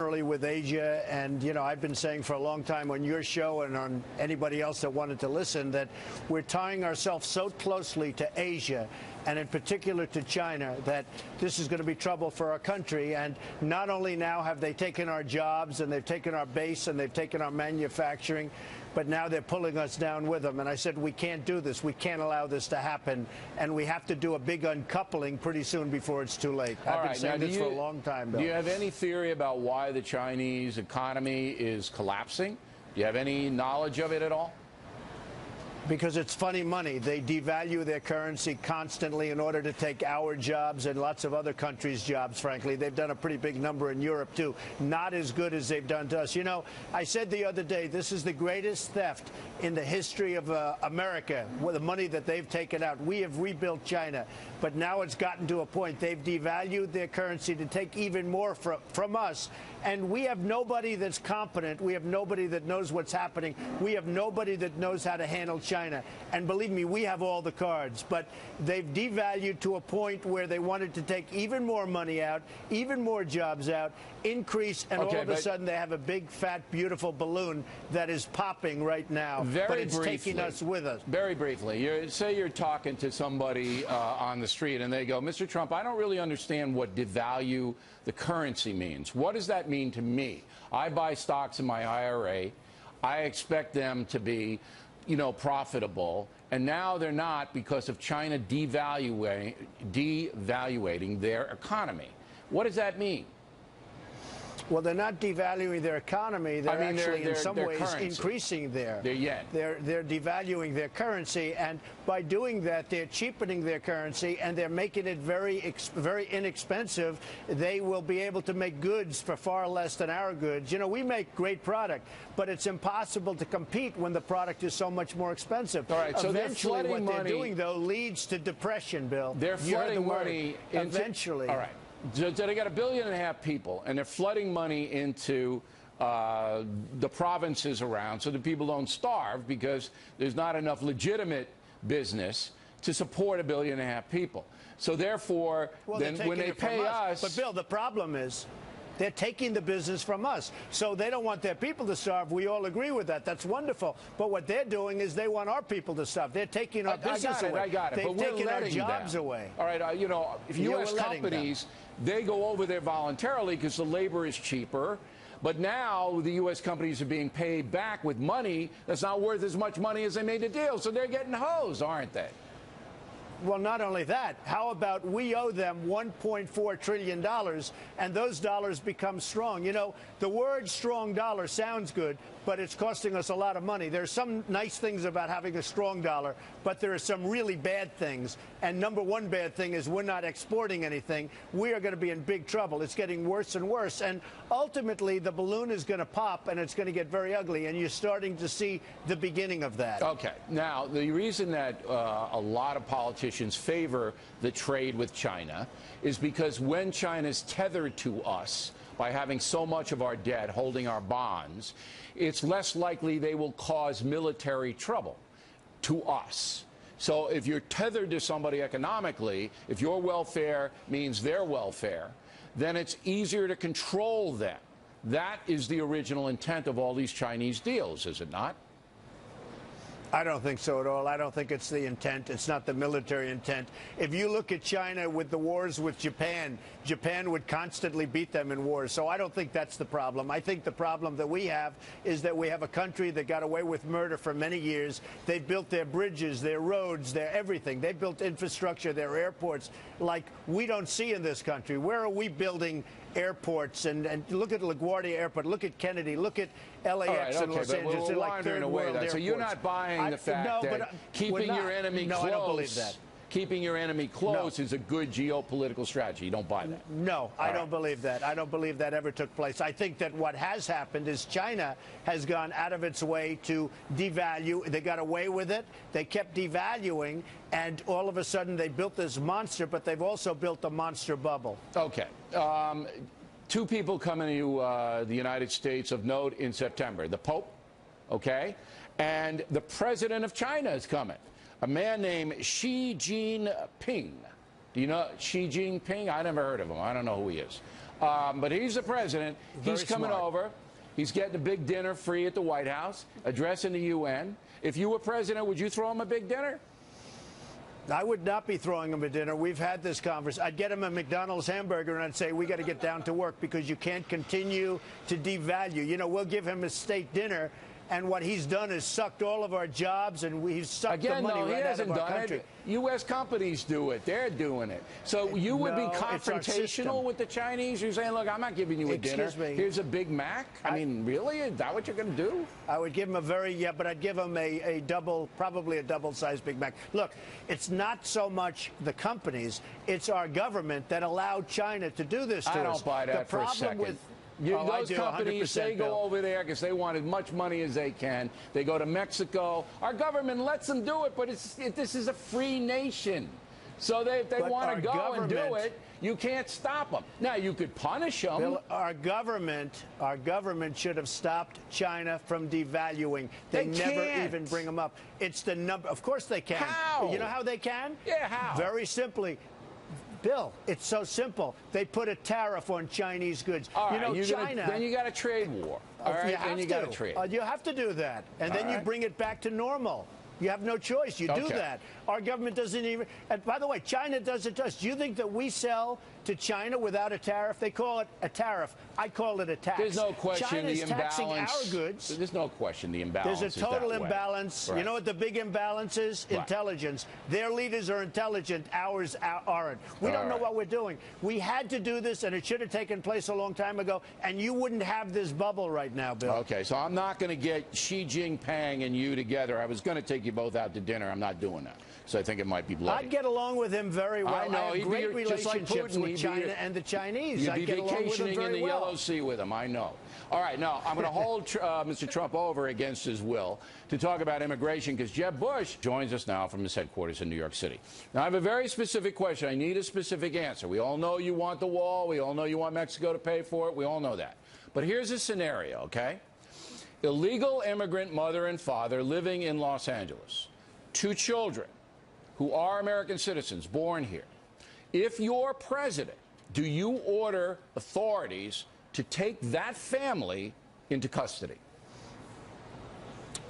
with Asia, and I've been saying for a long time on your show and on anybody else that wanted to listen that we're tying ourselves so closely to Asia and in particular to China that this is going to be trouble for our country. And not only now have they taken our jobs and they've taken our base and they've taken our manufacturing, but now they're pulling us down with them. And I said, we can't do this. We can't allow this to happen. And we have to do a big uncoupling pretty soon before it's too late. I've been saying this for a long time, Bill. Do you have any theory about why the Chinese economy is collapsing? Do you have any knowledge of it at all? Because it's funny money. They devalue their currency constantly in order to take our jobs and lots of other countries' jobs, frankly. They've done a pretty big number in Europe, too. Not as good as they've done to us. I said the other day, this is the greatest theft in the history of America, with the money that they've taken out. We have rebuilt China, but now it's gotten to a point. They've devalued their currency to take even more from us. And we have nobody that's competent. We have nobody that knows what's happening. We have nobody that knows how to handle China. And believe me, we have all the cards. But they've devalued to a point where they wanted to take even more money out, even more jobs out, increase, and all of a sudden they have a big, fat, beautiful balloon that is popping right now. But it's taking us with us. Very briefly, say you're talking to somebody on the street and they go, Mr. Trump, I don't really understand what devalue the currency means. What does that mean to me? I buy stocks in my IRA. I expect them to be, profitable, and now they're not because of China devaluating their economy. What does that mean? Well, they're not devaluing their economy. They're actually, in some ways, currency. Increasing their yen. They're devaluing their currency, and by doing that, they're cheapening their currency, and they're making it very inexpensive. They will be able to make goods for far less than our goods. We make great product, but it's impossible to compete when the product is so much more expensive. All right, so eventually, what they're doing, though, leads to depression, Bill. They're flooding money into, eventually. All right. So they got 1.5 billion people, and they're flooding money into the provinces around so that people don't starve because there's not enough legitimate business to support 1.5 billion people. So therefore, then when they pay us... But, Bill, the problem is they're taking the business from us. So they don't want their people to starve. We all agree with that. That's wonderful. But what they're doing is they want our people to starve. They're taking our business away. I got it. They've taken our jobs them away. All right, if U.S. companies, they go over there voluntarily because the labor is cheaper. But now the U.S. companies are being paid back with money that's not worth as much money as they made the deal. So they're getting hosed, aren't they? Well, not only that, how about we owe them $1.4 trillion, and those dollars become strong? The word strong dollar sounds good, but it's costing us a lot of money. There's some nice things about having a strong dollar, but there are some really bad things. And number one bad thing is we're not exporting anything. We are going to be in big trouble. It's getting worse and worse. And ultimately, the balloon is going to pop, and it's going to get very ugly. And you're starting to see the beginning of that. Okay. Now, the reason that a lot of politicians favor the trade with China is because when China's tethered to us by having so much of our debt holding our bonds, it's less likely they will cause military trouble to us. So if you're tethered to somebody economically, if your welfare means their welfare, then it's easier to control them. That is the original intent of all these Chinese deals, is it not? I don't think so at all. I don't think it's the intent. It's not the military intent. If you look at China with the wars with Japan, Japan would constantly beat them in wars. So I don't think that's the problem. I think the problem that we have is that we have a country that got away with murder for many years. They've built their bridges, their roads, their everything. They built infrastructure, their airports, like we don't see in this country. Where are we building airports? And look at LaGuardia Airport, look at Kennedy, look at LAX and Los Angeles. They're like third world airports. So you're not buying the fact that keeping your enemy close. I don't believe that. Keeping your enemy close is a good geopolitical strategy. You don't buy that. No, I don't believe that. I don't believe that ever took place. I think that what has happened is China has gone out of its way to devalue. They got away with it. They kept devaluing, and all of a sudden they built this monster, but they've also built a monster bubble. Okay. Two people coming to the United States of note in September. The Pope, okay, and the President of China is coming. A man named Xi Jinping. Do you know Xi Jinping? I never heard of him. I don't know who he is. But he's the president. He's coming smart. over. He's getting a big dinner free at the White House, addressing the UN. If you were president, would you throw him a big dinner? I would not be throwing him a dinner. We've had this conversation. I'd get him a McDonald's hamburger and I'd say, we got to get down to work because you can't continue to devalue. You know, we'll give him a state dinner, and what he's done is sucked all of our jobs, and he's sucked the money right out of our country. It. U.S. companies do it. They're doing it. So you would be confrontational with the Chinese? You're saying, look, I'm not giving you a dinner. Here's a Big Mac? I mean, really? Is that what you're going to do? I would give him but I'd give him probably a double-sized Big Mac. Look, it's not so much the companies, it's our government that allowed China to do this to us. I don't buy that for a second. Those companies, they go over there because they want as much money as they can. They go to Mexico. Our government lets them do it, but this is a free nation. So if they want to go and do it, you can't stop them. Now, you could punish them. Bill, our government should have stopped China from devaluing. They never even bring them up. It's the number. Of course they can. How? You know how they can? Yeah, how? Very simply. Bill, it's so simple. They put a tariff on Chinese goods. All right, you know, China. Then you got a trade war. All right, then you got to trade. You have to do that, and then you bring it back to normal. You have no choice. You do that. Our government doesn't even. And by the way, China does it to us. Do you think that we sell to China without a tariff? They call it a tariff. I call it a tax. There's no question China's the taxing imbalance. our goods. There's no question the imbalance. There's a total imbalance. Right. You know what the big imbalance is? Right. Intelligence. Their leaders are intelligent. Ours aren't. We don't know what we're doing. We had to do this, and it should have taken place a long time ago, and you wouldn't have this bubble right now, Bill. Okay, so I'm not going to get Xi Jinping and you together. I was going to take you both out to dinner. I'm not doing that. So I think it might be bloody. I'd get along with him very well. I know. I have great relationships with China and the Chinese. You'd be vacationing in the Yellow Sea with him. I know. All right, now I'm going to hold Mr. Trump over against his will to talk about immigration because Jeb Bush joins us now from his headquarters in New York City. Now, I have a very specific question. I need a specific answer. We all know you want the wall. We all know you want Mexico to pay for it. We all know that. But here's a scenario, okay? Illegal immigrant mother and father living in Los Angeles. 2 children who are American citizens born here. If you're president, do you order authorities to take that family into custody?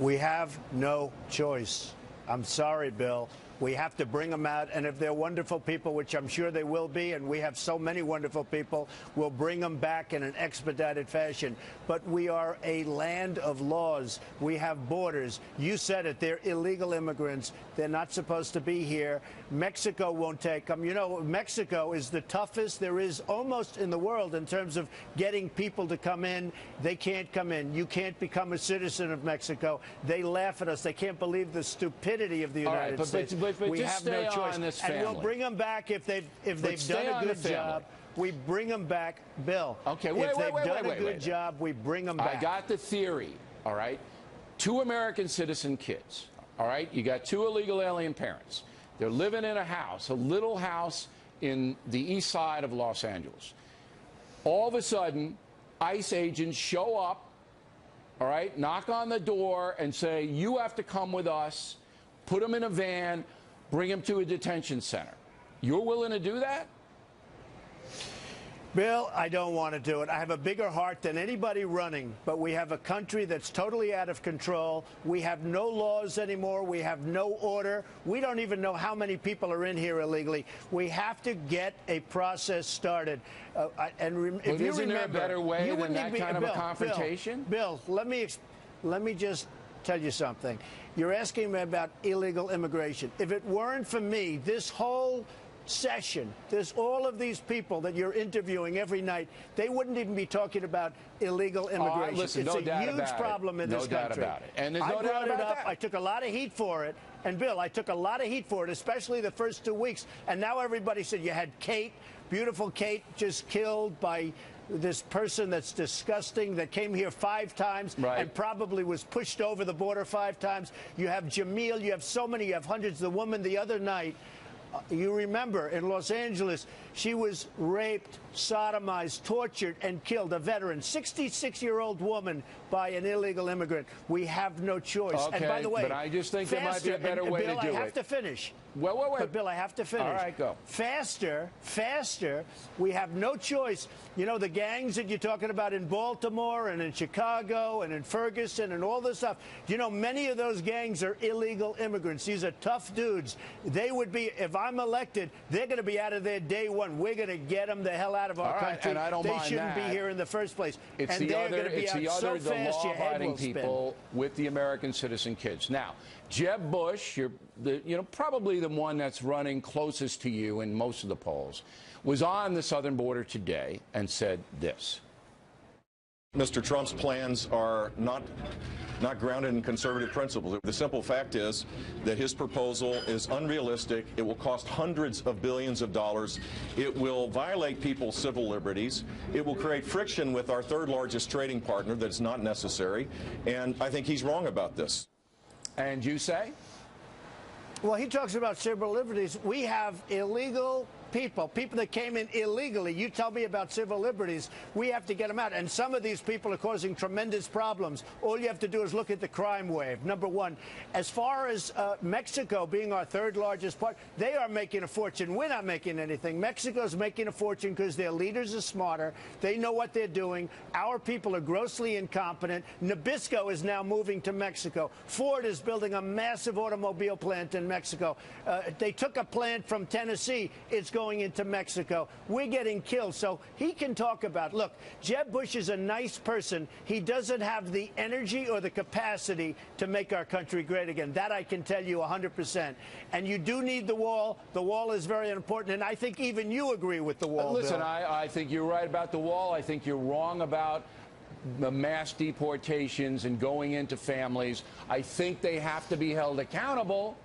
We have no choice. I'm sorry, Bill. We have to bring them out, and if they're wonderful people, which I'm sure they will be, and we have so many wonderful people, we'll bring them back in an expedited fashion. But we are a land of laws. We have borders. You said it. They're illegal immigrants. They're not supposed to be here. Mexico won't take them. You know, Mexico is the toughest there is almost in the world in terms of getting people to come in. They can't come in. You can't become a citizen of Mexico. They laugh at us. They can't believe the stupidity of the United States. But we have no choice, and we'll bring them back if they've done a good job. We bring them back, Bill. Okay, if they've done a good job, we bring them back. I got the theory. All right, 2 American citizen kids. All right, you got 2 illegal alien parents. They're living in a house, a little house in the east side of Los Angeles. All of a sudden, ICE agents show up. All right, knock on the door and say, "You have to come with us." Put them in a van. Bring him to a detention center. You're willing to do that? Bill, I don't want to do it. I have a bigger heart than anybody running, but we have a country that's totally out of control. We have no laws anymore. We have no order. We don't even know how many people are in here illegally. We have to get a process started. If you remember, isn't there a better way than that kind of a confrontation? Bill, let me just tell you something. You're asking me about illegal immigration. If it weren't for me, this whole session, there's all of these people that you're interviewing every night, they wouldn't even be talking about illegal immigration. Listen, it's a huge problem in this country. No doubt about it. And there's no doubt about that. I took a lot of heat for it. And, Bill, I took a lot of heat for it, especially the first 2 weeks. And now everybody said you had Kate, beautiful Kate, just killed by this person that's disgusting that came here 5 times and probably was pushed over the border 5 times. You have Jamil. You have so many. You have hundreds. The woman the other night, you remember, in Los Angeles, She was raped, sodomized, tortured, and killed. A veteran, 66-year-old woman by an illegal immigrant. We have no choice. Okay, and by the way, but I just think there might be a better way Bill, to do it. I have to finish. Wait. But, Bill, I have to finish. All right, go. Faster. We have no choice. You know, the gangs that you're talking about in Baltimore and in Chicago and in Ferguson and all this stuff, you know, many of those gangs are illegal immigrants. These are tough dudes. They would be, if I'm elected, they're going to be out of there day one. We're going to get them the hell out of our country. And I don't they mind shouldn't that. be here in the first place. It's and the they're other, going to be it's out the other, so fast, the your head law-abiding will spin. people with the American citizen kids. Now, Jeb Bush, probably the one that's running closest to you in most of the polls, was on the southern border today and said this. Mr. Trump's plans are not grounded in conservative principles. The simple fact is that his proposal is unrealistic. It will cost hundreds of billions of dollars. It will violate people's civil liberties. It will create friction with our third largest trading partner that's not necessary. And I think he's wrong about this. And you say? Well, he talks about civil liberties. We have illegal people that came in illegally. You tell me about civil liberties. We have to get them out. And some of these people are causing tremendous problems. All you have to do is look at the crime wave, number one. As far as Mexico being our third largest part, they are making a fortune. We're not making anything. Mexico's making a fortune because their leaders are smarter. They know what they're doing. Our people are grossly incompetent. Nabisco is now moving to Mexico. Ford is building a massive automobile plant in Mexico. They took a plant from Tennessee. It's going into Mexico. We're getting killed. So he can talk about, look, Jeb Bush is a nice person. He doesn't have the energy or the capacity to make our country great again. That I can tell you 100%. And you do need the wall. The wall is very important. And I think even you agree with the wall, Listen, Bill. I think you're right about the wall. I think you're wrong about the mass deportations and going into families. I think they have to be held accountable.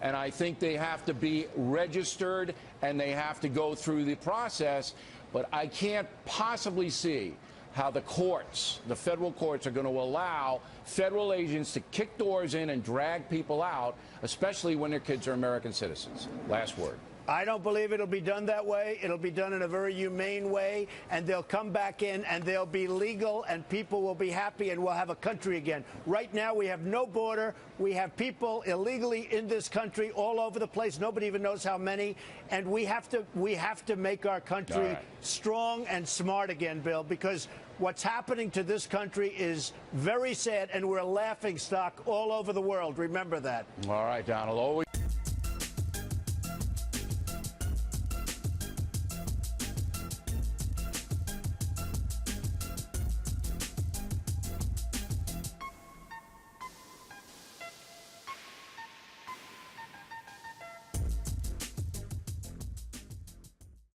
And I think they have to be registered and they have to go through the process. But I can't possibly see how the courts, the federal courts, are going to allow federal agents to kick doors in and drag people out, especially when their kids are American citizens. Last word. I don't believe it'll be done that way. It'll be done in a very humane way, and they'll come back in, and they'll be legal, and people will be happy, and we'll have a country again. Right now, we have no border. We have people illegally in this country all over the place. Nobody even knows how many, and we have to make our country strong and smart again, Bill, because what's happening to this country is very sad, and we're a laughing stock all over the world. Remember that. All right, Donald. Always